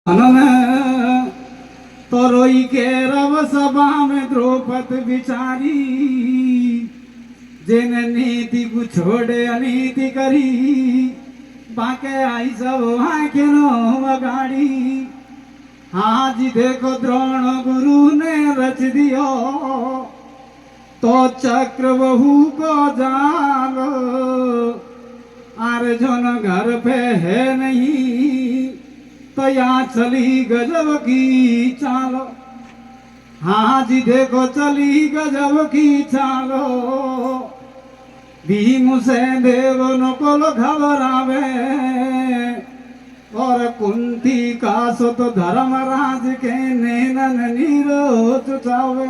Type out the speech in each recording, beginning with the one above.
तो रोई के रव सभा में द्रौपदी बिचारी जेने नीति को छोड़े अनीति करी बाके आई सब आंखे नो अगाड़ी। हाँ जी देखो द्रोण गुरु ने रच दियो तो चक्र बहू को जाल अर्जुन घर पे है नहीं तो यहाँ चली गजब की चालो। हाँ जी देखो चली गजब की चालो भीम से देव नकुल घबरावे और कुंती का सुत धर्मराज के नैनन नीरो चुचावे।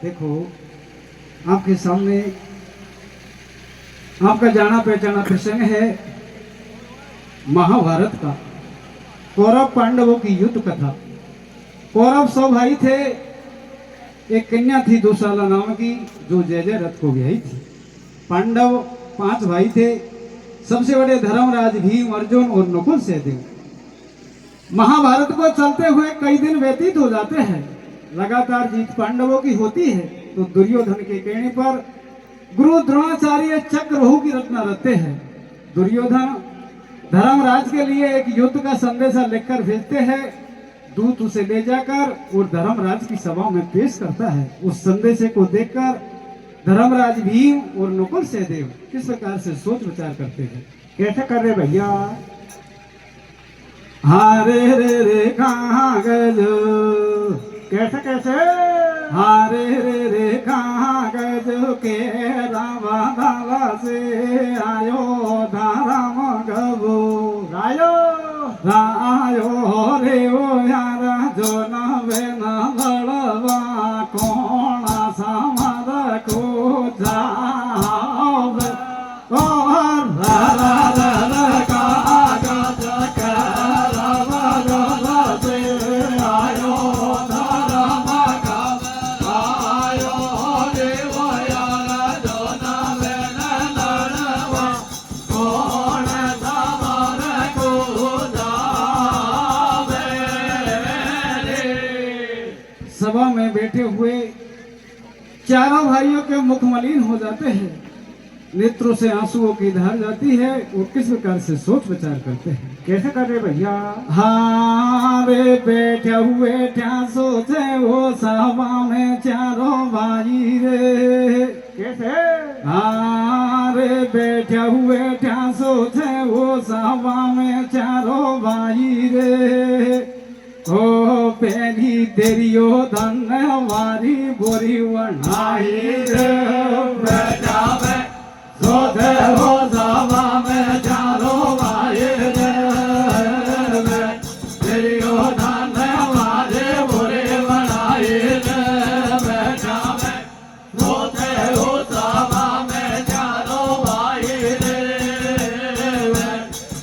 देखो आपके सामने आपका जाना पहचाना प्रसंग है महाभारत का, कौरव पांडवों की युद्ध कथा। कौरव 100 भाई थे, एक कन्या थी दुशाला नाम की जो जय जय रथ को ब्याही थी। पांडव 5 भाई थे, सबसे बड़े धर्मराज भीम अर्जुन और नकुल सहदेव। महाभारत को चलते हुए कई दिन व्यतीत हो जाते हैं, लगातार जीत पांडवों की होती है तो दुर्योधन के कहने पर गुरु द्रोणाचार्य चक्रव्यूह की रचना रचते हैं। दुर्योधन धर्मराज के लिए एक युद्ध का संदेशा लिखकर भेजते हैं, दूत उसे ले जाकर और धर्मराज की सभा में पेश करता है। उस संदेशे को देखकर धर्मराज भीम और नकुल सहदेव किस प्रकार से सोच विचार करते हैं, कैसे कर रहे भैया। हारे रे रे कहाँ गए जो, कैसे कैसे हारे रे रे कहाँ गए जो के रावा धावा से आयो धाराम गबो रायो रायो रे ओ यारा जो नवे न लड़वा कोणा समार को जाव और रा सभा में बैठे हुए चारों भाइयों के मुख मलिन हो जाते हैं, नेत्रों से आंसुओं की धार जाती है और किस प्रकार से सोच विचार करते हैं, कैसे कर रहे भैया। हाँ रे बैठे हुए क्या सोचे वो सभा में चारों भाई रे, कैसे हाँ रे बैठे हुए क्या सोचे वो सभा में चारों भाई रे। ओ पहली तेरियो धन हमारी बोरी वनाई रे बेटा में सोते हो सभा में चारो भाई रे तेरियो धन हमारे बोरी वनाई रे बेटा में सोते हो सभा में चारो भाई रे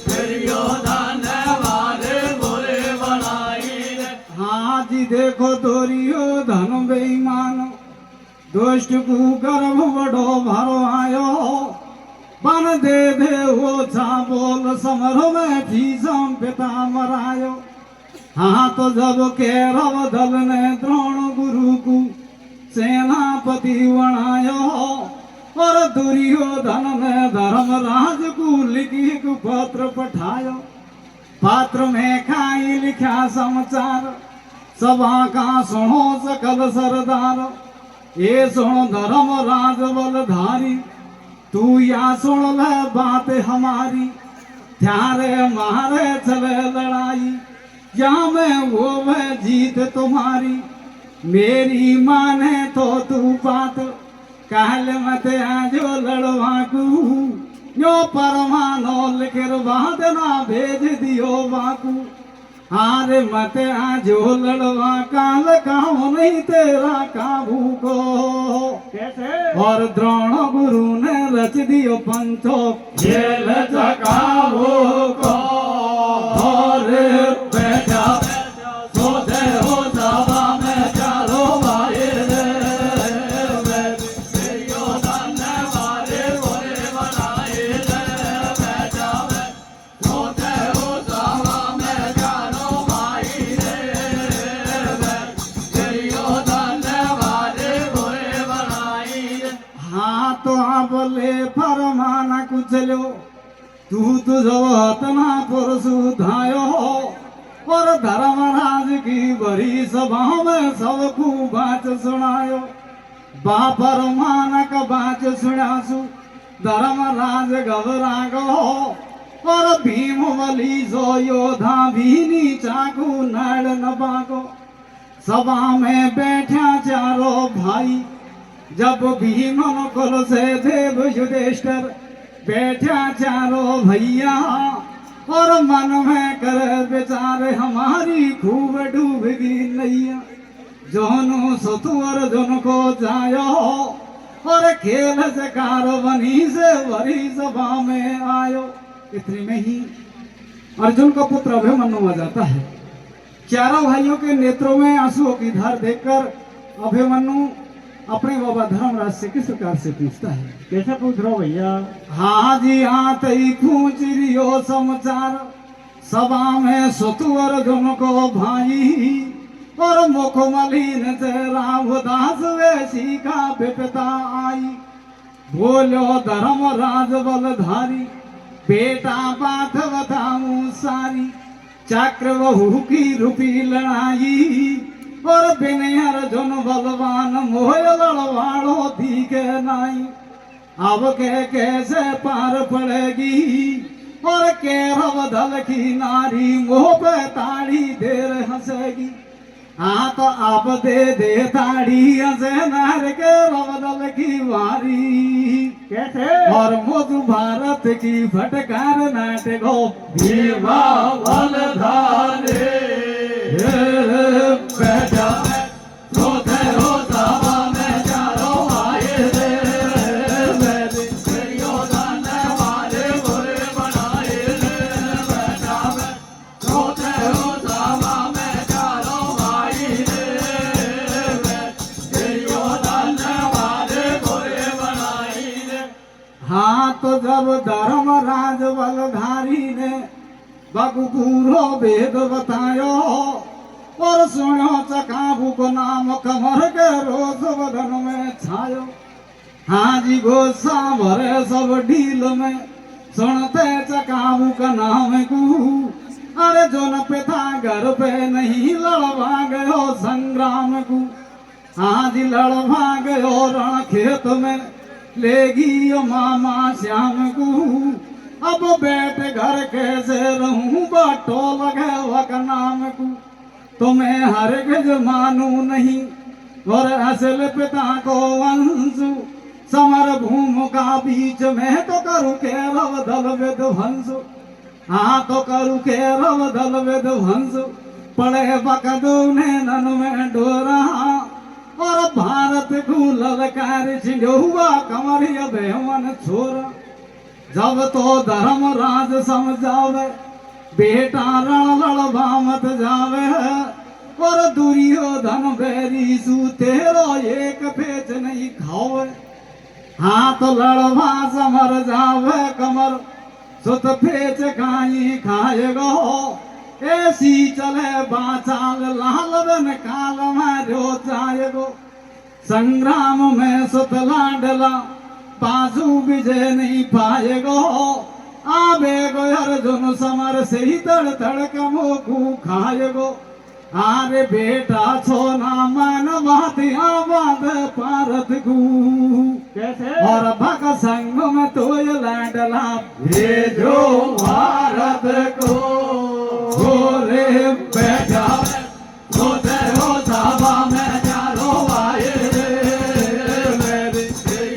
तेरियो धन हमारे बोरी वनाई। हाँ जी देखो दुर्योधन बेईमान दुष्ट को गर्भ बड़ो भरो आयो बन दे वो छा बोल समर में भीषम पिता मरायो। हाँ तो जब कैरव दल ने द्रोण गुरु को सेनापति बनायो और दुर्योधन ने धर्मराज को लिखी पत्र पठायो। पात्र में खाई लिखा समाचार सभा का सुनो सकल सरदार, ये सुनो धर्मराज बलधारी तू या सुन ले बात हमारी। त्यारे मारे चले लड़ाई या मैं वो वह जीत तुम्हारी, मेरी माने तो तू बात कहल मत आजो लड़वा को यो परमानो लिखर बाद ना भेज दियो बाकू। हारे मत आजो लड़वा काल काऊ नहीं तेरा काबू को, कैसे और द्रोण गुरु ने रच दियो पंचो खेल काबू को। और बैठा सोते हो सभा में चारो भाई रे दुर्योधन वाले बोले बनाए रे बैठा सोते हो सभा में चारो भाई चलो तू तुझो हतना पुरसु धायो और धर्मराज की बड़ी सभा में सबको बात सुनायो बापर मानक बात सुनासु धर्मराज घबरा गो और भीम बली जो योधा भीनी चाकू नड़ न बागो सभा में बैठा चारों भाई जब भीम कुल से देव युधिष्ठिर बैठा चारों भैया और मन में कर विचार हमारी खूब डूबगी नैया जोनो सतुअर जोन को जायो और खेल से कार बनी से वरी सभा में आयो। इतने में ही अर्जुन का पुत्र अभिमन्यु आ जाता है। चारों भाइयों के नेत्रों में आंसुओं की धार देखकर अभिमन्यु अपने बाबा धर्मराज से किस प्रकार से पूछता है। कैसे पूछ रहे हो भैया? हाँ जी हाँ तई पूछ रियो समाचार सभा में सतुअर जुन को भाई और मुखमलिन चेहरा उदास वैसी का विपता आई बोलो धर्मराज बलधारी बेटा बात बताऊं सारी चक्र बहु की रूपी लड़ाई और बिने अर्जुन बलवान मोह लड़वाड़ो दिखे नाई अब के कैसे पार पड़ेगी और केरव दल की नारी मोह पे ताड़ी देर हंसेगी। हाँ तो आप दे ताड़ी हंसे नार के रव दल की वारी कैसे? और मधु भारत की फटकार नाटको भीमा बलधारे बैठा हाँ तो जब धर्मराज बलधारी ने बगुपूरो वेद बतायो और सुनो चकाबू को नाम कमर के रोज बदन में छायो। हाँ जी गोसा भरे सब ढील में सुनते चकाबू का नाम कू अरे जो न पिता घर पे नहीं लड़वा गयो संग्राम कू। हाँ जी लड़वा गयो रण खेत में लेगी मामा श्याम को अब बैठ घर कैसे रहूं बाटो लगे वक नाम को तुम्हें हरगिज मानू नहीं और असल पिता को वंशु समर भूम का बीच में तो करू के रव दल विध्वंसु। हाँ तो करू के रव दल विध्वंसु पड़े बकदू ने नन में डोरा और भारत को ललकार छिंडुआ कमरिया बेवन छोरा जब तो धर्मराज समझावे बेटा रण लड़वा मत जावे और दुर्योधन बैरी सु तेरो एक पेच नहीं खावे। हाँ तो लड़वा समर जावे कमर सुत पेच खाई खाएगो ऐसी चले बाचाल लाल बन काल मारो जाएगो संग्राम में सुतला डला बाजू विजय नहीं पाएगो आवेगो अर्जुन समर से ही तड़ तड़ कमो को खाएगो। आरे बेटा छोना मन बात आबाद पारत को कैसे? और भग संग में तो ये लाडला भेजो भारत को गोरे बैठा होते हो सभा में चारों आए रे मेरे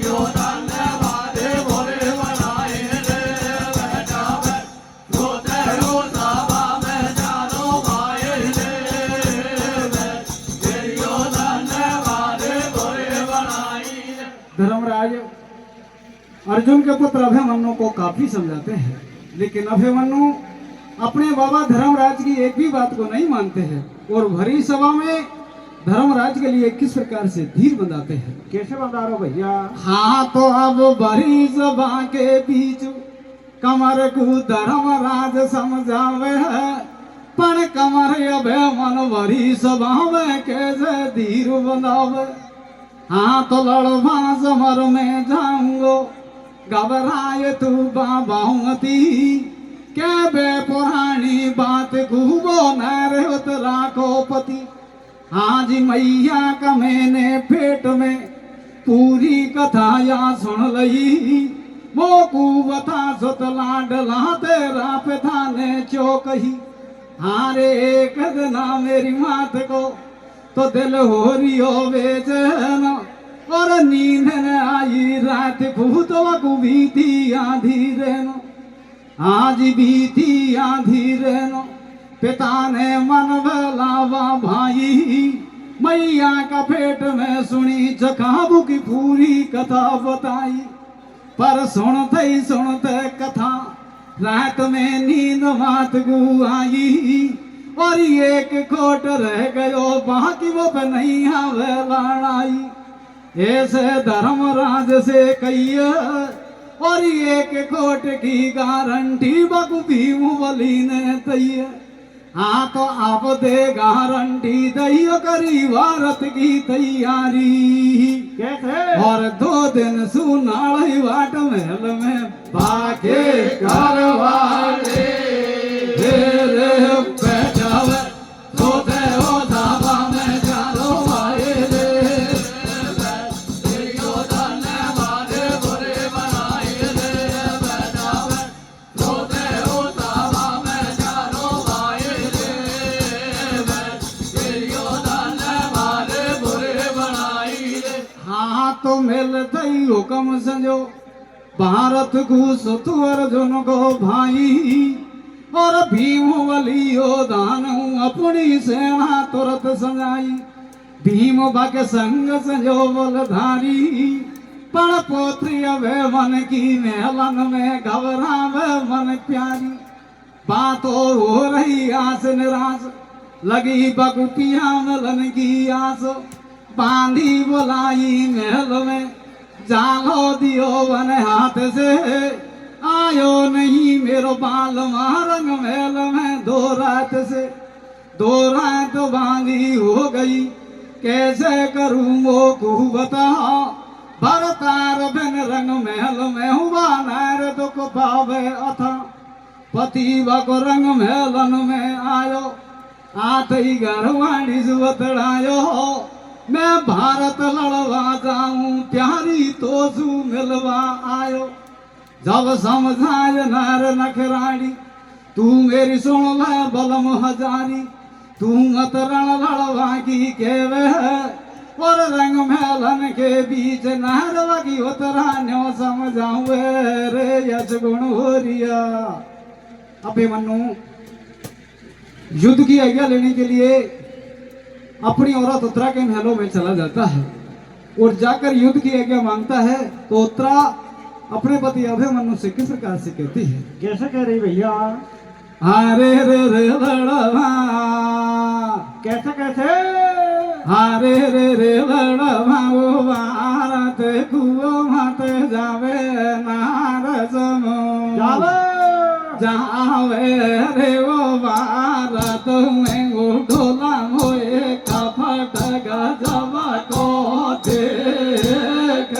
योदान वाले बोले बनाए रे बेटा होते हो सभा में चारों आए रे मेरे योदान वाले बोले बनाए। धर्मराज अर्जुन के पुत्र अभिमन्यु को काफी समझाते हैं लेकिन अभिमन्यु अपने बाबा धर्मराज की एक भी बात को नहीं मानते हैं और भरी सभा में धर्मराज के लिए किस प्रकार से धीर बंधाते हैं। कैसे बता रहे हो भैया? हाँ तो अब भरी सभा के बीच कमर को धर्मराज समझावे है पण कमर अभिमन्यु भरी सभा में कैसे धीर बंधावे। हाँ तो लड़वा समर में जाऊंगो घबराए तू बाबावती क्या बे पुरानी बात खूबो नर उतरा को पति आज मैया का मैंने पेट में पूरी कथा या सुन लई मोकू बता सुत लाडला तेरा पिता ने चो कही हारे एक दिना मेरी मात को तो दिल हो रियो बेचैन और नींद न आई रात भूतवा को बीती आधी रेनो आज बीती आधी रेनो पिता ने मन बलावा भाई मैया का पेट में सुनी जखाबू की पूरी कथा बताई पर सुनते कथा रात में नींद मात गु आई और एक कोट रह गयो बाकी वो पे नहीं आवे लड़ाई ऐसे धर्मराज से कहिए और एक कोट की गारंटी बकु भीम बली ने तैये हाँ तो आप दे गारंटी दैयो करी भारत की तैयारी कैसे और 2 दिन सुनाई वाट महल में बाके घरवाले तेरे बैठावे सोते हो धाबा में चालो आए रे दुर्योधन ने मारे बुरे बनाए रे बैठावे सोते हो धाबा में चालो आए रे दुर्योधन ने मारे बुरे बनाए रे हाँ तो मिलते ही हुक्म संजो भारत को सुतु अर्जुन को भाई और भीम बलियो दान अपनी सेना तुरंत सजाई भीम बक संग संजो बलधारी पण पोत्री वे मन की मेलन में घबरावे मन प्यारी बातों हो रही आस निराश लगी बगुटिया मिलन की आस बांधी बुलाई महल में जालो दियो वन हाथ से आयो नहीं मेरो बाल मारंग महल में 2 रात से 2 रात बांधी हो गई कैसे करूं वो को बता भरतार बिन रंग महल में हुआ नार दुख पावे अथा पति बको रंग महलन में आयो आते ही घरवाणी सुवतड़ायो मैं भारत लड़वा जाऊं प्यारी तो सू मिलवा आयो जब समझाए नार नखराड़ी तू मेरी सुन ले बलम हजारी तू मत रण लड़वा की केवे और रंग मेलन के बीच नार लगी उतरा न्यो समझाऊं रे यश गुण हो रिया अभिमन्यु युद्ध की आज्ञा लेने के लिए अपनी औरत उत्तरा के महलों में चला जाता है और जाकर युद्ध की आज्ञा मांगता है तो उत्तरा अपने पति अभिमन्यु से किस प्रकार से कहती है कैसे कह रही भैया हारे रे रे लड़वा कैसे कैसे हारे रे रे लड़वा वो भारत कुओ मत जावे नार समो जावे रे वो भारत में वो ढोला मोए कपट गजब को देख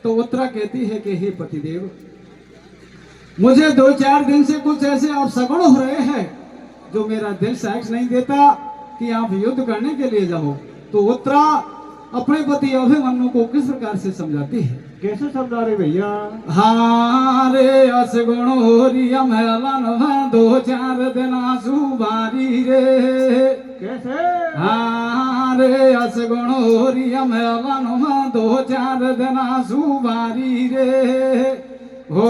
तो उत्तरा कहती है कि हे पतिदेव मुझे 2-4 दिन से कुछ ऐसे आप सगुण हो रहे हैं जो मेरा दिल साक्ष नहीं देता कि आप युद्ध करने के लिए जाओ तो उत्तरा अपने पति अभिमन्यु को किस प्रकार से समझाती है कैसे समझा रहे भैया हारे असगुण हो रिया महलन में 2-4 दिन आंसू बारी रे कैसे हारे असगुण हो रिया महलन में 2-4 दिन आंसू बारी रे हो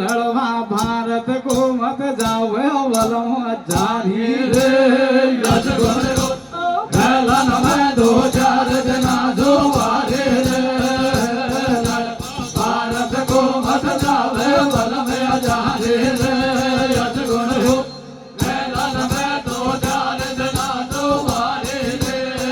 लड़वा भारत को मत जाओ बलम जारी रे असगुण महलन में 2-4 दिन आंसू बारी रे भारत को मत जावे बल में जारे रे असगुण महलन में 2-4 दिन आंसू बारी रे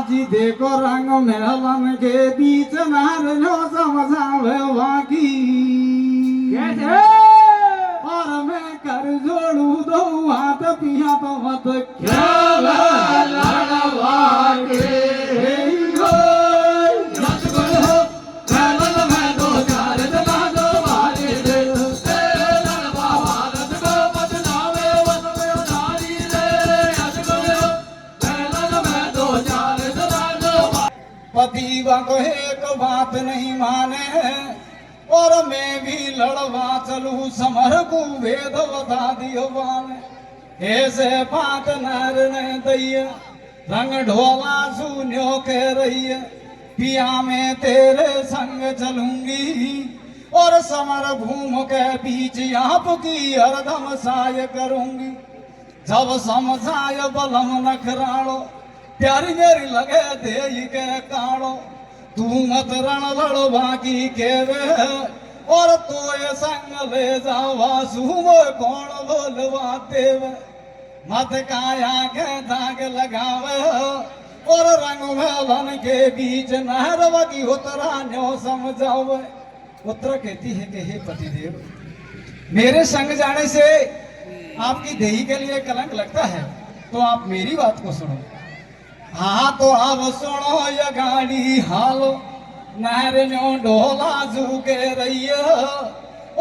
जी देखो रंग महलन के बीच नार नो समझावे बाकी और मैं कर जोड़ू दो हाथ पिया तो मत क्या लड़वा के हो जस गुल हो मेलन में दो चार दिला दो वाली रे लड़वा भारत को बदनावे वन में उधारी रे जस गुल हो मेलन में दो चार दिला दो पति को एक बात नहीं माने और मैं भी लड़वा चलू समर को वेद बता दियो बाने ऐसे बात नर ने दैया रंग ढोला सुन्यो कह रही है पिया मैं तेरे संग चलूंगी और समर भूम के बीच आपकी हरदम साय करूंगी जब समझाय बलम नखराड़ो प्यारी मेरी लगे दे के काड़ो तू मत रण लड़ो बाकी के वे और तो ये संग ले जावा सुमो कौन बोलवा देव मत काया के दाग लगावे और रंग में के बीच नहर वगी उतरा न्यो समझावे उतरा कहती है कि हे पतिदेव मेरे संग जाने से आपकी देही के लिए कलंक लगता है तो आप मेरी बात को सुनो हाँ तो अब सुनो ये गाड़ी हालो नहर न्यो ढोला झुके रही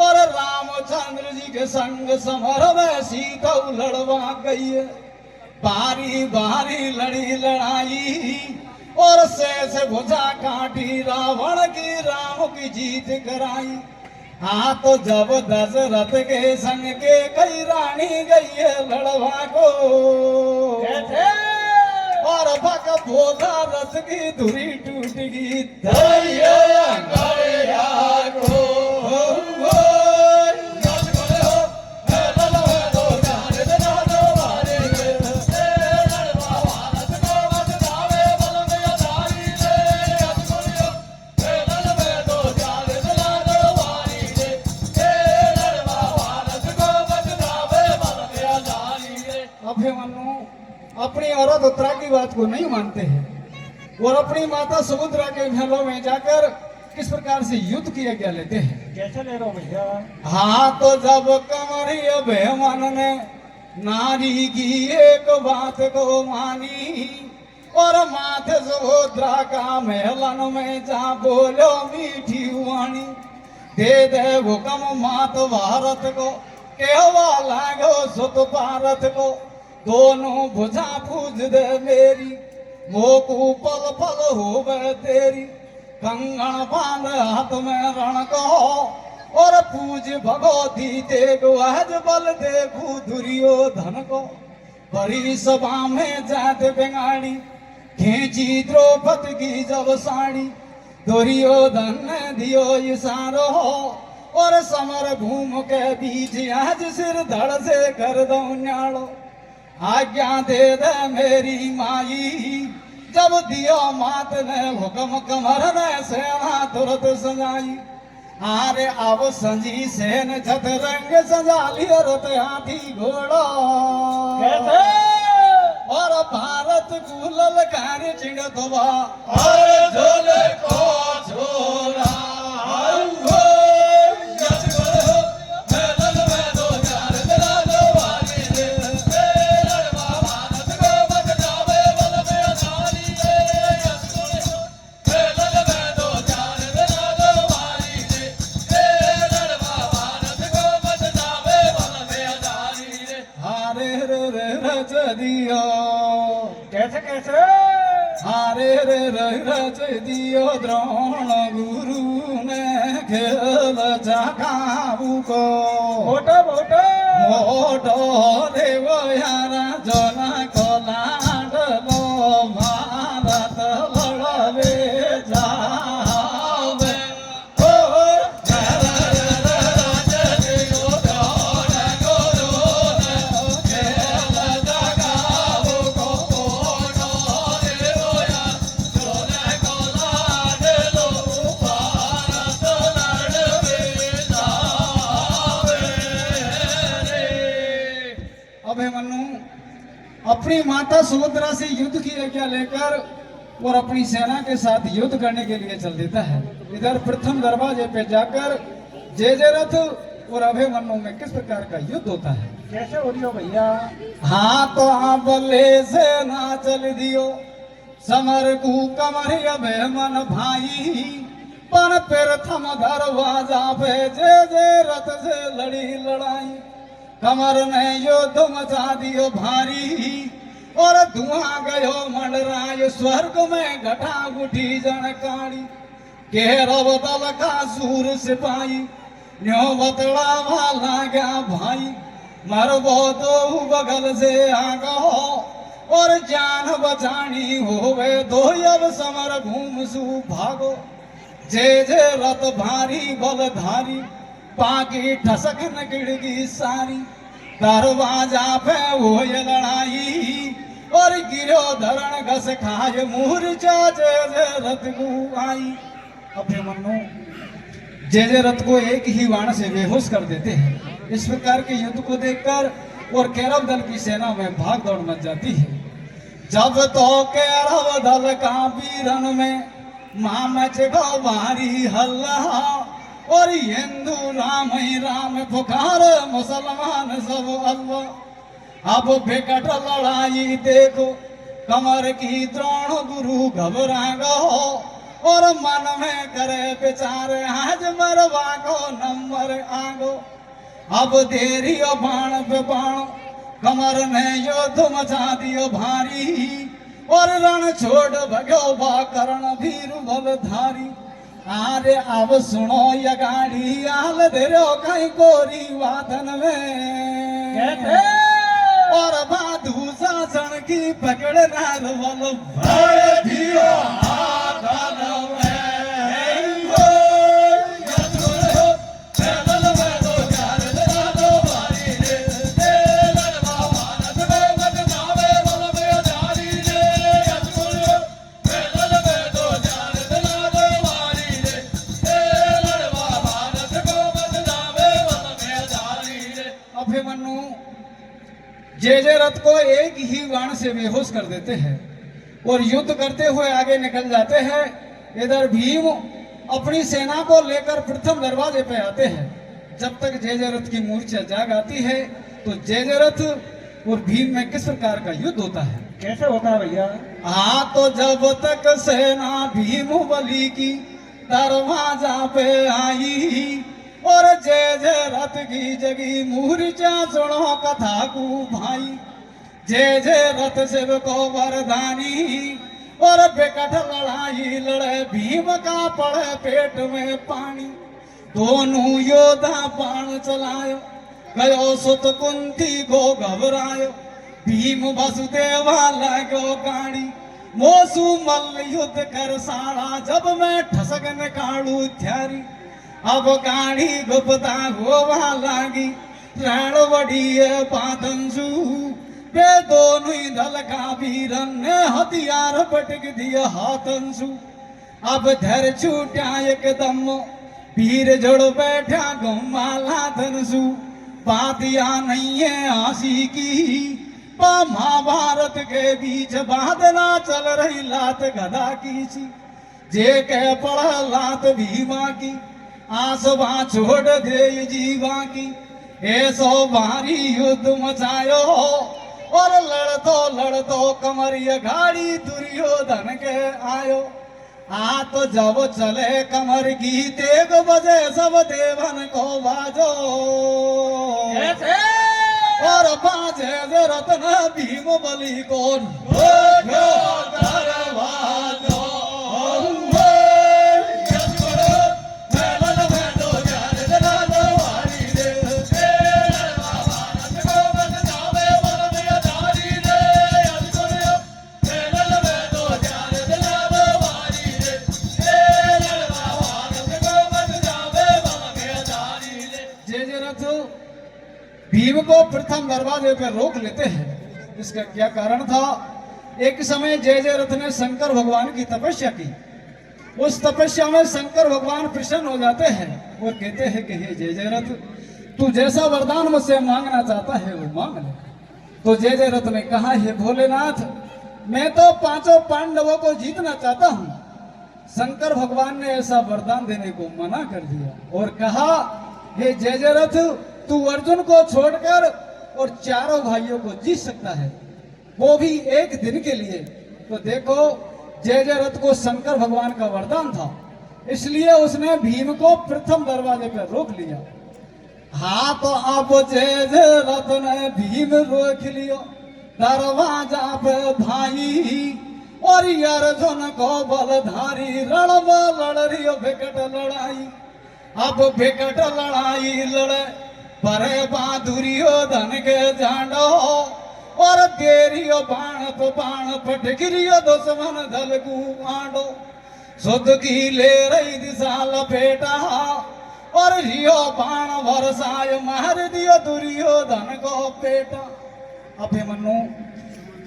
और रामचंद्र जी के संग समर में सीता लड़वा गई बारी बारी लड़ी लड़ाई और शेष भुजा काटी रावण की राम की जीत कराई हाँ तो जब दशरथ के संग के कई रानी गई है लड़वा को और भक भोगा रस की धुरी टूट गई दैया गड़िया को जस गुल हो मेलन में दो चार दिला दो वाली रे लड़वा भारत को बदनावे वन में उधारी रे जस गुल हो मेलन में दो चार दिला दो वाली रे लड़वा भारत को बदनावे वन में उधारी रे अभिमन्यु अपनी औरत उत्तरा की बात को नहीं मानते हैं और अपनी माता सुभद्रा के महलों में जाकर किस प्रकार से युद्ध की आज्ञा लेते हैं कैसे ले रहे हो भैया? हाँ तो जब कमरी अभिमन ने नारी की एक बात को मानी और माथे सुभद्रा का महलन में जा बोलो मीठी वाणी दे दे हुक्म मात भारत को कहवा लागो सुत भारत को दोनों भुजा पूज दे मेरी मोकू पल पल होवे तेरी कंगन बांध हाथ में रण को और पूज भगवती देखो आज बल देखू दुर्योधन को बड़ी सभा में जात बेगाड़ी खींची द्रौपदी की जब साड़ी दुर्योधन ने दियो इशारो और समर भूम के बीच आज सिर धड़ से कर दो न्याड़ो आज्ञा दे दे मेरी माई जब दियो मात ने हुक्म कमर ने सेना तुरंत सजाई आरे अब संजी सेन छत रंग सजा लियो रथ हाथी घोड़ो कैसे? और भारत को ललकार चिड़तवा अरे झोले को छोड़ा जस गुल हो मेलन में दो चार दिला दो वाली रे लड़वा भारत को बदनावे वन में उधारी रे जस गुल हो मेलन में दो चार दिला दो वाली रे लड़वा भारत को बदनावे वन में उधारी रे हारे रे रच दियो कैसे कैसे? हारे रे रच दियो द्रोण गुरु ने खेल चकाबू को मोटा मोटा मोटो देव यारा जना को लाडलो भारत लड़वे जावे ओ अभिमन्यु अपनी माता सुभद्रा से युद्ध की आज्ञा लेकर और अपनी सेना के साथ युद्ध करने के लिए चल देता है। इधर प्रथम दरवाजे पे जाकर जय रथ और अभिमन्यु में किस प्रकार का युद्ध होता है। कैसे हो रही हो भैया? हाँ तो हाँ बल्ले से ना चल दियो समर कु कमर अभिमन भाई पर प्रथम दरवाजा पे जय रथ से लड़ी लड़ाई कमर ने युद्ध मचा दियो भारी और धुआं गयो मंडराय स्वर्ग में घटा उठी जनकाड़ी केरव दल का सूर सिपाही न्यो बतड़ा वाला गया भाई मरबो तो बगल से आगो और जान बचानी होवे दो अब समर घूम सु भागो जय रथ भारी बलधारी पाकी ठसक नगिड़गी सारी दरवाजा पे वो ये लड़ाई और गिरो धरण घस खाए मूर्छा जय रथ को आई। अभिमन्यु जय रथ को एक ही बाण से बेहोश कर देते हैं। इस प्रकार के युद्ध को देखकर और कैरव दल की सेना में भाग दौड़ मच जाती है। जब तो कैरव दल का वीरन में मामच गो भारी हल्ला और हिंदू राम ही राम पुकार मुसलमान सब अल्लाह। अब विकट लड़ाई देखो कमर की द्रोण गुरु घबरा गो और मन में करे विचार आज मरवा को नंबर आगो। अब देरी बाण पे बाण कमर ने युद्ध मचा दियो भारी और रण छोड़ भगो बा कर्ण भीर बलधारी। अरे अब सुनो ये गाड़ी आल देरो कहीं कोरी वादन में कैसे? और बाधू शासन की पकड़ नार बल भर दियो हाथन में। अभिमन्यु जय रथ को एक ही बाण से बेहोश कर देते हैं और युद्ध करते हुए आगे निकल जाते हैं। इधर भीम अपनी सेना को लेकर प्रथम दरवाजे पे आते हैं। जब तक जय रथ की मूर्छा जाग आती है तो जय रथ और भीम में किस प्रकार का युद्ध होता है। कैसे होता है भैया? हाँ तो जब तक सेना भीम बली की दरवाजा पे आई और जय रथ की जगी मूर्छा सुनो कथा को भाई जय रथ शिव को वरदानी और बेकट लड़ाई लड़े भीम का पड़े पेट में पानी। दोनों योद्धा बाण चलायो गयो सुत कुंती को घबरायो भीम वसुदेवा लगो गाड़ी मोसू मल्ल युद्ध कर साड़ा जब मैं ठसक निकालू थ्यारी। अब गाड़ी गुप्ता गोवा लागी रण वड़ी पातंसु वे दोनों ही दल का वीरन ने हथियार पटक दिया हाथंसु। अब धर छूटा एकदम वीर जड़ बैठा गौमाला धनसु बातिया नहीं है आशी की महाभारत के बीच बादना चल रही लात गदा की सी जे कह पड़ा लात भीमा की आसवा छोड़ दे जीवा की ऐसो भारी युद्ध मचायो और लड़तो कमरिया गाड़ी दुर्योधन के आयो। आ तो जब चले कमर की तेग बजे सब देवन को बाजो और बाजे रत्न भीम बली को भीम को प्रथम दरवाजे पर रोक लेते हैं। इसका क्या कारण था? एक समय जय रथ ने शंकर भगवान की तपस्या की। उस तपस्या में शंकर भगवान प्रसन्न हो जाते हैं और कहते हैं कि हे जय रथ तू जैसा वरदान मुझसे मांगना चाहता है वो मांग ले। तो जय रथ ने कहा हे भोलेनाथ मैं तो पांचों पांडवों को जीतना चाहता हूं। शंकर भगवान ने ऐसा वरदान देने को मना कर दिया और कहा, हे जयद्रथ, तू अर्जुन को छोड़कर और चारों भाइयों को जीत सकता है, वो भी एक दिन के लिए। तो देखो, जयद्रथ को शंकर भगवान का वरदान था, इसलिए उसने भीम को प्रथम दरवाजे पर रोक लिया। हाँ, तो अब जयद्रथ ने भीम रोक लियो दरवाजा पे भाई, और अर्जुन को बलधारी रण में लड़ रही विकट लड़ाई। अब विकट लड़ाई लड़े परे दुर्योधन के जांडो, और तेरियो बाण तो बाण पटगिरियो दुश्मन दल को आंडो। सुध की ले रही दिशा लपेटा, और रियो बाण वर्षाय मार दियो दुर्योधन को पेटा। अभिमन्यु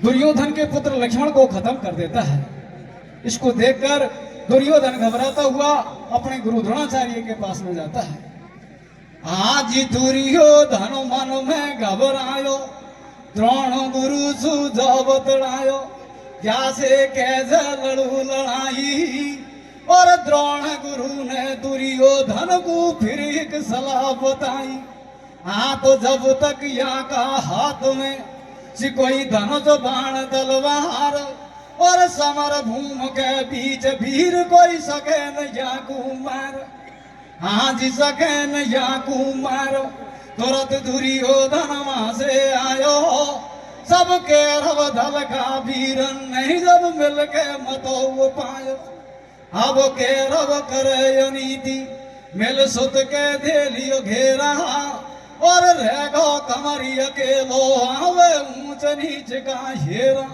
दुर्योधन के पुत्र लक्ष्मण को खत्म कर देता है। इसको देखकर दुर्योधन घबराता हुआ अपने गुरु द्रोणाचार्य के पास में जाता है। आज दुर्योधन मन में घबरायो, द्रोण गुरु सुझाव बतलायो, जैसे कैसे लड़ू लड़ाई। और द्रोण गुरु ने दुर्योधन को फिर एक सलाह बताई। हाँ, तो जब तक यहाँ का हाथ में कोई धनुष बाण तलवार, और समर भूम के बीच वीर कोई सके न या कुमार। हाँ जी, सके न या कुमार। तुरंत दुर्योधन वहां से आयो, सबके रव दल का वीर नहीं जब मिल के मतो पायो। अब के रव करे नीति मिल सुत के दे लियो घेरा, और रह गो कमरिया के लो आवे ऊंच नीच का हेरा।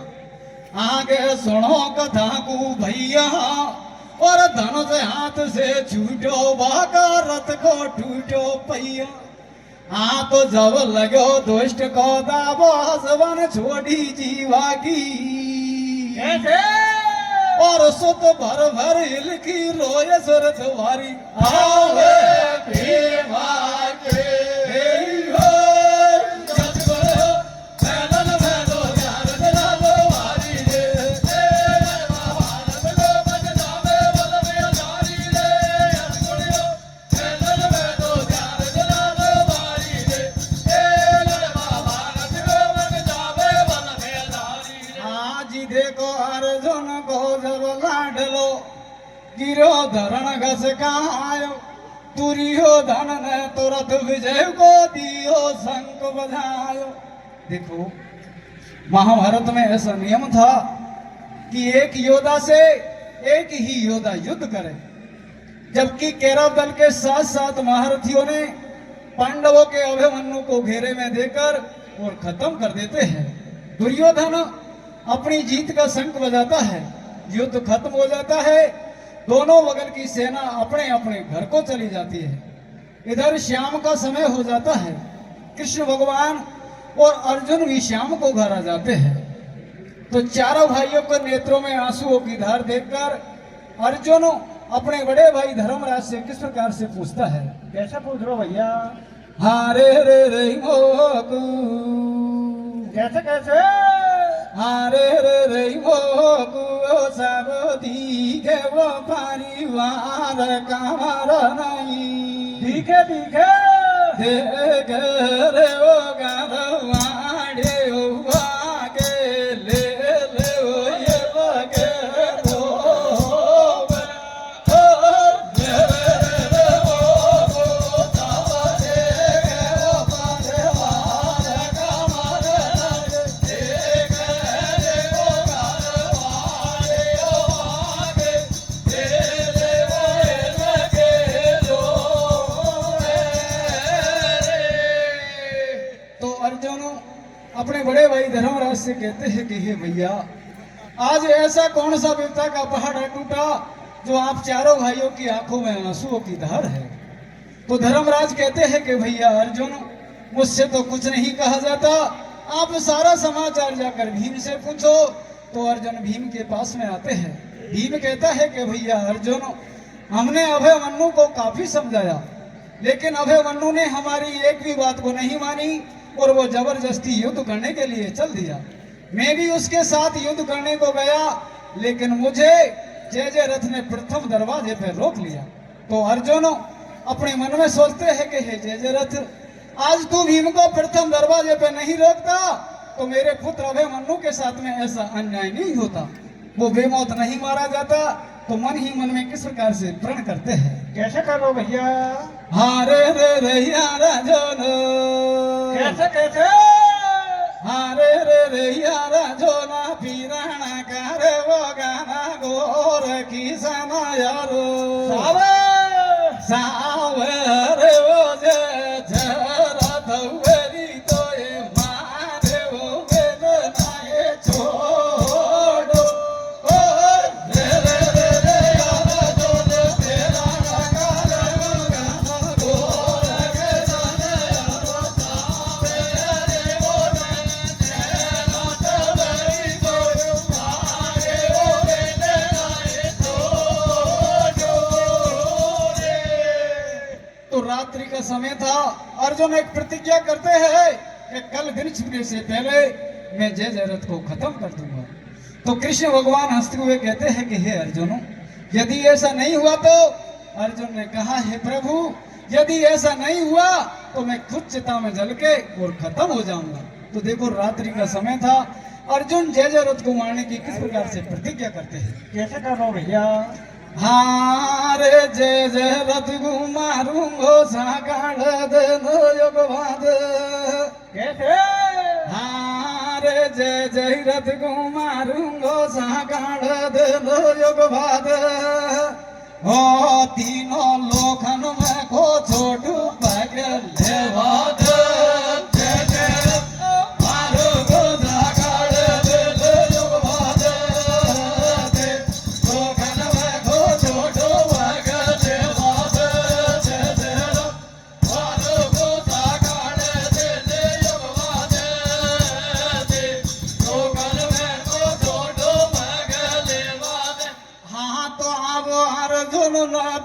आगे सुनो कथा को भैया, और धनुष हाथ से छूटो बाका रथ को टूटो पैया। हाँ, तो जब लगो दुष्ट को दाबो हसवन छोड़ी जीवा की, और सुत भर भर हिल की रोय सुरथ वारी। आवे भीमा के गिरो धरण घस कहायो, दुर्योधन ने तुरंत विजय को दियो शंख बजायो। देखो, महाभारत में ऐसा नियम था कि एक योद्धा से एक ही योद्धा युद्ध करे, जबकि कौरव दल के साथ साथ महारथियों ने पांडवों के अभिमन्यु को घेरे में देकर और खत्म कर देते हैं। दुर्योधन अपनी जीत का शंख बजाता है, युद्ध खत्म हो जाता है, दोनों बगल की सेना अपने अपने घर को चली जाती है। इधर शाम का समय हो जाता है, कृष्ण भगवान और अर्जुन भी शाम को घर आ जाते हैं। तो चारों भाइयों के नेत्रों में आंसुओं की धार देखकर अर्जुन अपने बड़े भाई धर्मराज से किस प्रकार से पूछता है। कैसे पूछ रहे हो भैया? हारे रे रे मोकू, कैसे कैसे? हारे रे रे मोकू सब दिखे वो परिवार कमर नहीं, दिखे दिखे देख रे वो गरवाड़े हुआ के ले ले वो ये बगे दो अपने बड़े भाई धर्मराज से कहते हैं कि हे भैया, आज ऐसा कौन सा विपदा का पहाड़ टूटा जो आप चारों भाइयों की आंखों में आंसुओं की धार है। तो धर्मराज कहते हैं कि भैया अर्जुन, मुझसे तो कुछ नहीं कहा जाता, आप सारा समाचार जाकर भीम से पूछो। तो अर्जुन भीम के पास में आते हैं। भीम कहता है कि भैया अर्जुन, हमने अभिमन्यु को काफी समझाया, लेकिन अभिमन्यु ने हमारी एक भी बात को नहीं मानी और वो जबरदस्ती युद्ध करने के लिए चल दिया। मैं भी उसके साथ युद्ध करने को गया, लेकिन मुझे जय रथ ने प्रथम दरवाजे पर रोक लिया। तो अर्जुन अपने मन में सोचते हैं कि हे जय रथ, आज तू भीम को प्रथम दरवाजे पे नहीं रोकता तो मेरे पुत्र अभिमन्यु के साथ में ऐसा अन्याय नहीं होता, वो बेमौत नहीं मारा जाता। तो मन ही मन में किस प्रकार से प्रण करते हैं, कैसे करो भैया? हारे रे रैया राजन, कैसे कैसे? हारे रे रैया राजोना पीराना करे वो गाना गोर की सना यारो सावर वो जे रथ वेरी तो ये मारे वो वेदना ये छोड़ो ओ रे रे रे रे यार जो तेरा करे वो गाना गोर के सना यारो सावर वो तो रात्रि का समय था। अर्जुन एक प्रतिज्ञा करते हैं कि कल दिन छिपने से पहले मैं जय रथ को खत्म कर दूंगा। तो कृष्ण भगवान हंसते हुए कहते हैं कि हे अर्जुन, यदि ऐसा नहीं हुआ तो अर्जुन ने कहा, हे प्रभु, यदि ऐसा नहीं हुआ तो मैं खुद चिता में जल के और खत्म हो जाऊंगा। तो देखो रात्रि का समय था, अर्जुन जय रथ को मारने की किस प्रकार से प्रतिज्ञा करते हैं, कैसे करो भैया? हारे जय रथ को मारूंगो साकाल देनो योगवाद। कैसे? हारे जय रथ को मारूंगो साकाल देनो योगवाद। ओ तीनों लोखन में को छोटू पगल लेवाद।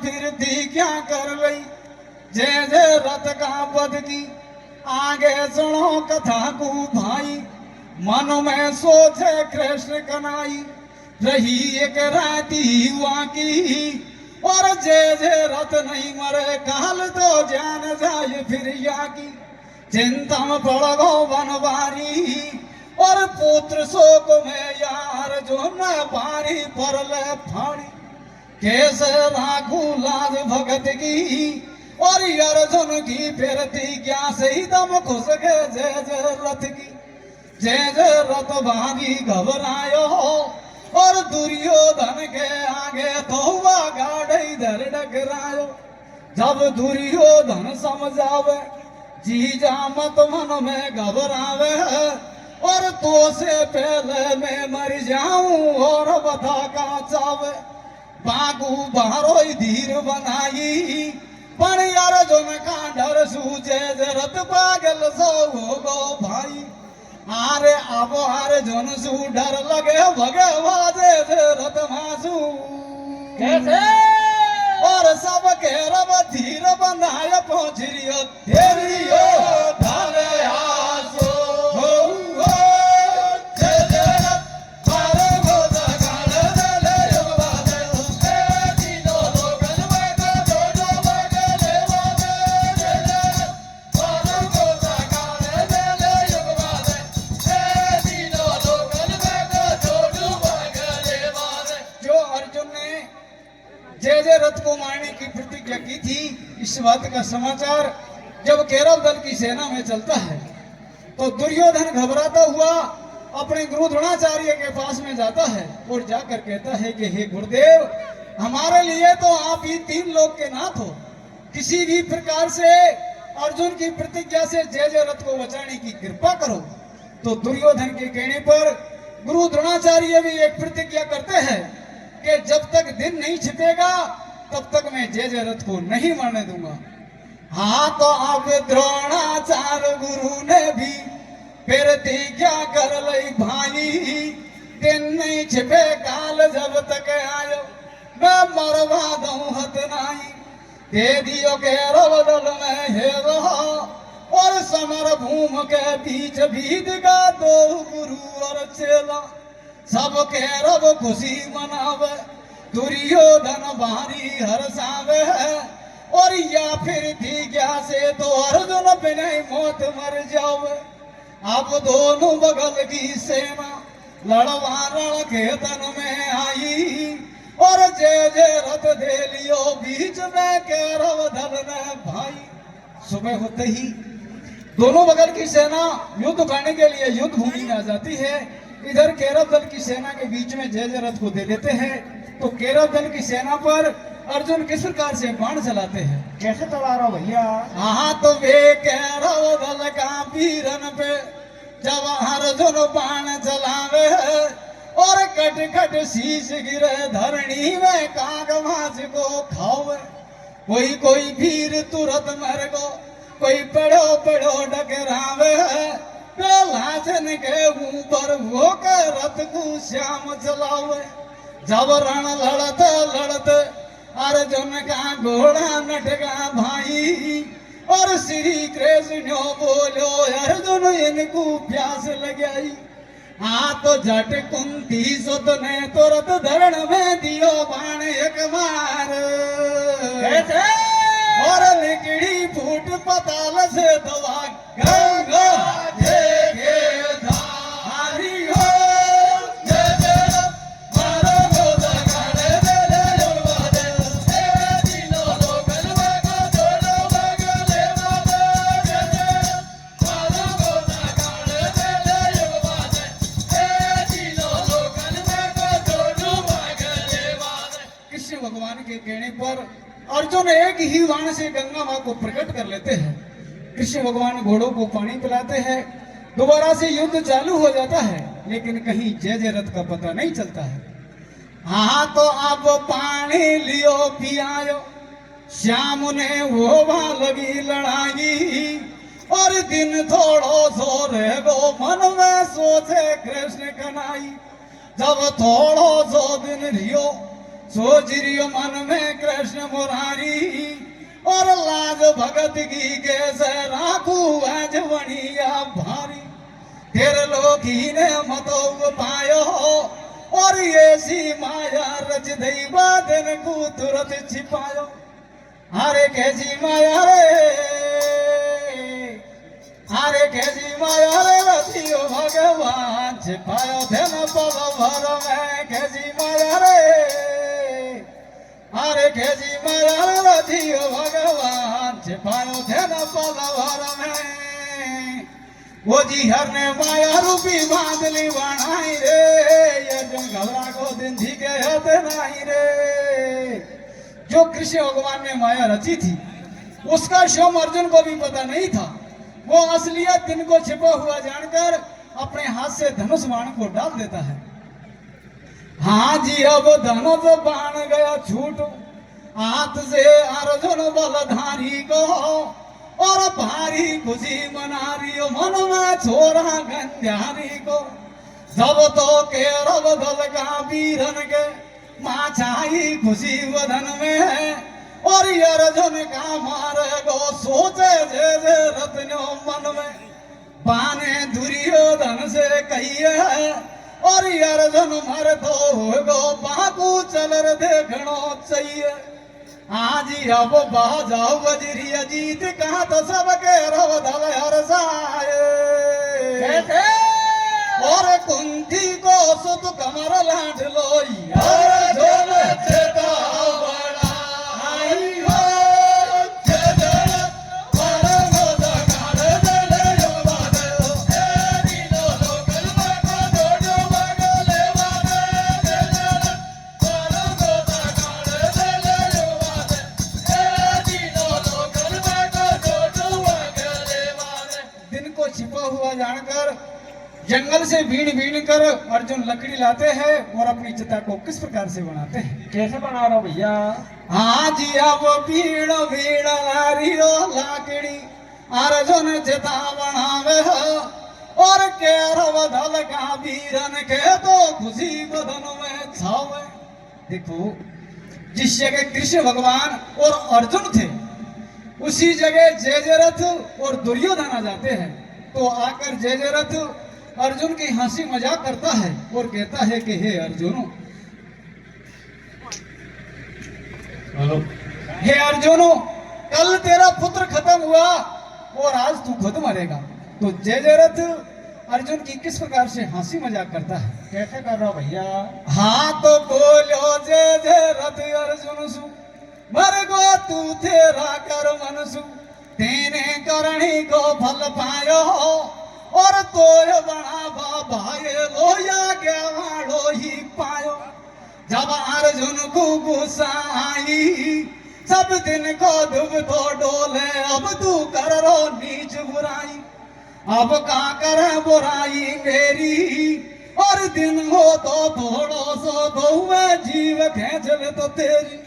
फिर थी क्या कर लई जय रथ का पद की, आगे सुनो कथा को भाई, मन में सोचे कृष्ण कनाई। रही एक राती हुआ की, और जय रथ नहीं मरे काल तो जान जाए फिर या की। चिंता में पड़ गो बनवारी, और पुत्र शोक में यार जो न पारी पर ले फाड़ी। कैसे राखू लाज भगत की, और अर्जुन की फिरती क्या सही दम खुश गए जय रथ की। जय रथ भागी घबरायो, और दुर्योधन के आगे तो गाड़ इधर डगरायो। जब दुर्योधन समझावे जीजा मत मन में घबरावे, और तो से पहले मैं मर जाऊं और बता का चावे। बागू बारो धीर बनाई, पण अर्जुन का डर सूझे रथ पागल सो गो भाई। आरे अब अर्जुन सू डर लगे भगवाजे रथ मासू। कैसे? और सब के रब धीर बनाए पहुंचरियो देरियो धारे आसो। जय रथ को मारने की प्रतिज्ञा की थी, इस बात का समाचार जब कौरव दल की सेना में चलता है तो दुर्योधन घबराता हुआ अपने गुरु द्रोणाचार्य के पास में जाता है और जाकर कहता है कि हे गुरुदेव, हमारे लिए तो आप ही 3 लोग के नाथ हो, किसी भी प्रकार से अर्जुन की प्रतिज्ञा से जय रथ को बचाने की कृपा करो। तो दुर्योधन के कहने पर गुरु द्रोणाचार्य भी एक प्रतिज्ञा करते हैं कि जब तक दिन नहीं छिपेगा तब तक मैं जय रथ को नहीं मरने दूंगा। हाँ तो अब द्रोणाचार्य गुरु ने भी प्रतिज्ञा कर ली भाई, दिन नहीं छिपे काल जब तक आयो मैं मरवा दऊं हत नहीं। दे दियो के रव दल में हे रहा, और समर भूम के बीच भीद का दो गुरु और चेला सब रब खुशी मनावे दुर्योधन भारी हर्षावे है और या फिर दिज्ञा से तो अर्जुन बिना मौत मर जावे अब दोनों बगल की सेना लड़वा रण के तन में आई और जय जय रथ दे लियो बीच में कैरव दल ने भाई। सुबह होते ही दोनों बगल की सेना युद्ध करने के लिए युद्ध भूमि में आ जाती है। इधर कैरव दल की सेना के बीच में जय जय रथ को दे देते हैं। तो कैरव दल की सेना पर अर्जुन किस प्रकार से बाण चलाते हैं? कैसे चला रहा हो भैया? हाँ तो वे कैरव दल का वीरन पे जब अर्जुन बाण चलावे और कट कट शीश गिरे धरणी में काग माछ को खावे। कोई कोई वीर तुरंत मर गो कोई पड़ो पड़ो डगरावे लाशन के ऊपर वो के रथ को श्याम चलावे। जब रण लड़ते लड़ते अर्जुन का घोड़ा नटका भाई और श्री कृष्ण बोलो अर्जुन इनको प्यास लगाई। हाँ तो झट कुंती सुत ने तुरंत धरण में दियो बाण एक मार कैसे? और निकड़ी फूट पताल से दवा गंगा देखे धारी हो जय जय मारो गोद गाड़े दे दे जोड़वा दे ए दिलो लोकल में को जोड़ो बगले वादे जय जय मारो गोद गाड़े दे दे जोड़वा दे ए दिलो लोकल में को जोड़ो बगले वादे। कृष्ण भगवान के कहने पर अर्जुन एक ही बाण से गंगा मां को प्रकट कर लेते हैं। कृष्ण भगवान घोड़ों को पानी पिलाते हैं। दोबारा से युद्ध चालू हो जाता है लेकिन कहीं जय जय रथ का पता नहीं चलता है। हाँ तो अब पानी लियो पियायो श्याम ने वो वहां लगी लड़ाई और दिन थोड़ो सो रह गो मन में सोचे कृष्ण कनाई। जब थोड़ो सो दिन रियो सोच रियो मन में कृष्ण मुरारी और लाज भगत की कैसे राखू आज बनिया भारी। तेरे लोग ही ने मतो पायो और ये सी माया रच दई बादन को तुरंत छिपायो। हरे कैसी माया रे हरे कैसी माया रे रचियो भगवान छिपायो धन पल भर में कैसी माया रे हरे कैसी माया रे रचियो भगवान छिपायो धन पल भर में। वो जी हर ने माया रूपी बांधली बनाई रे ये जो घबरा को दिन थी के हते नहीं रे। जो कृष्ण भगवान ने माया रची थी उसका शोम अर्जुन को भी पता नहीं था। वो असलियत दिन को छिपा हुआ जानकर अपने हाथ से धनुष बाण को डाल देता है। हाँ जी अब धनुष बाण गया छूट हाथ से अर्जुन बलधारी को और भारी खुशी मना रही मन में छोरा गंध्यारी को। जब तो कैरव दल का वीरन के माँ छाई खुशी वदन में है और अर्जुन का मारे गो सोचे जे जे रत्नो मन में बाने दुर्योधन से कहिए और अर्जुन मर तो हो गो बाकू चल देखनो चाहिए। आज अब बाजाओ वजीरी अजीत कहा तो सबके रव धल हरसाए कैसे? और कुंती को सुत कमर लाठ लोई अर्जुन चेता बड़ा आई हो जय जय मारो गोद गाड़े दे ले जोड़वा दे ए दिलो लोकल में को जोड़ो बगले वादे जय जय मारो गोद गाड़े दे ले जोड़वा दे ए दिलो लोकल में को जोड़ो बगले वादे। दिन को छिपा हुआ जानकर जंगल से बीन बीन कर अर्जुन लकड़ी लाते हैं और अपनी चिता को किस प्रकार से बनाते हैं? कैसे बना रहा हो भैया? हाँ जी अब बीण बीण लारियो लाकड़ी अर्जुन चिता बनावे और कैरव दल का वीरन के तो खुशी बदन में छावे। देखो जिस जगह कृष्ण भगवान और अर्जुन थे उसी जगह जयरथ और दुर्योधन आ जाते हैं। तो आकर जयरथ अर्जुन की हंसी मजाक करता है और कहता है कि हे अर्जुन, हे अर्जुन, कल तेरा पुत्र खत्म हुआ और आज तू खुद मरेगा। तो जयरथ अर्जुन की किस प्रकार से हंसी मजाक करता है, कैसे कर रहा हो भैया? हाँ तो बोलो जयरथ अर्जुन सु, मर गो तू तेरा कर मनसु, तेने करणी को फल पायो और तो बना बाबा ये लोया गया वाड़ो ही पायो। जब अर्जुन को गुस्सा आई, सब दिन को दुब तो डोले, अब तू कर रो नीच बुराई, अब का करे बुराई मेरी, और दिन हो तो थोड़ो सो दो मैं जीव खेचवे तो तेरी।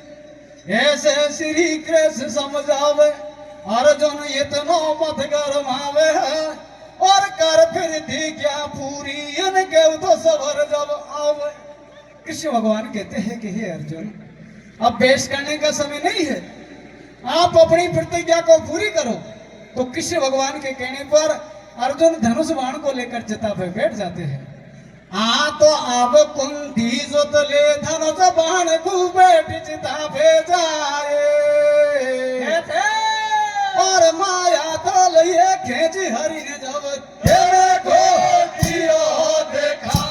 ऐसे श्री कृष्ण समझावे, अर्जुन इतनो मत गरमावे, और कर फिर थी क्या पूरी, इनके तो सबर जब आवे। कृष्ण भगवान कहते हैं कि हे अर्जुन, अब बेश करने का समय नहीं है, आप अपनी प्रतिज्ञा को पूरी करो। तो कृष्ण भगवान के कहने पर अर्जुन धनुष बाण को लेकर चिता पर बैठ जाते हैं। हाँ तो अब कुंती जोत ले धनुष बाण को बैठ चिता पे जाए, और माया तो लिए खेच हरि ने जब तेरे को दियो देखा,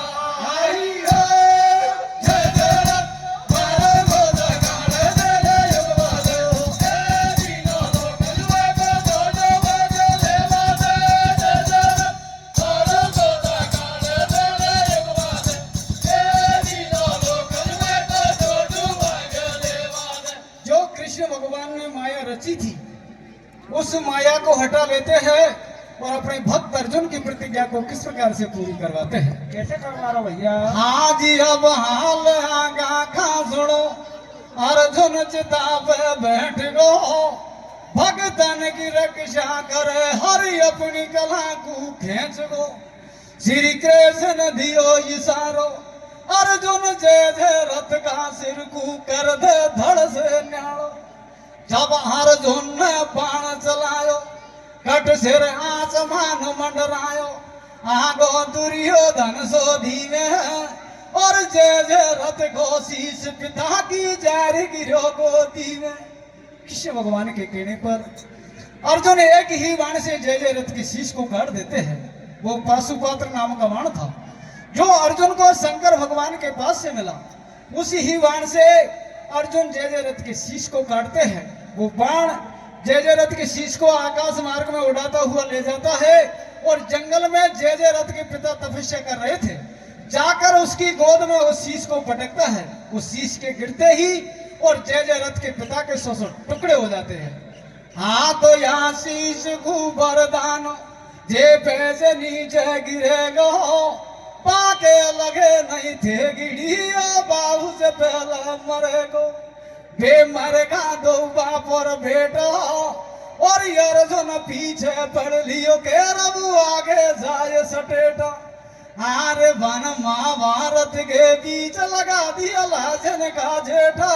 थी उस माया को हटा लेते हैं और अपने भक्त अर्जुन की प्रतिज्ञा को किस प्रकार से पूरी करवाते हैं, कैसे करवा रहा हो भैया? हाँ जी अब हाल आगा खा सुनो, अर्जुन चिता पे बैठ गो, भगतन की रक्षा करे हरि अपनी कला को खेच गो। श्री कृष्ण दियो इशारो, अर्जुन जय जय रथ का सिर को कर दे धड़ से न्यालो। जब अर्जुन ने बाण चलायो, कट सिर आसमान मंडरायो, आगो दुर्योधन सो धीमे, और जय जय रथ को शीश पिता की जर गिरो गोदी में। कृष्ण भगवान के कहने पर अर्जुन एक ही बाण से जय जय रथ की शीश को काट देते हैं। वो पाशुपात्र नाम का बाण था जो अर्जुन को शंकर भगवान के पास से मिला। उसी ही बाण से अर्जुन जय जय रथ के शीश को काटते हैं। वो बाण जय जय रथ के शीश को आकाश मार्ग में उड़ाता हुआ ले जाता है, और जंगल में जय जय रथ के पिता तपस्या कर रहे थे, जाकर उसकी गोद में उस शीश को पटकता है। उस शीश के गिरते ही और जय जय रथ के पिता के 100 टुकड़े हो जाते हैं। हाँ तो यहाँ शीश को वरदान, जे पैसे नीचे गिरेगा, पाके लगे नहीं थे गिड़िया, बाबू से पहला मरेगो। बे मरेगा दो बाप और बेटा, और अर्जुन पीछे पड़ लियो के रबू आगे जाए सटेटा। आरे वन महाभारत के बीच लगा दिया लाजन का जेठा।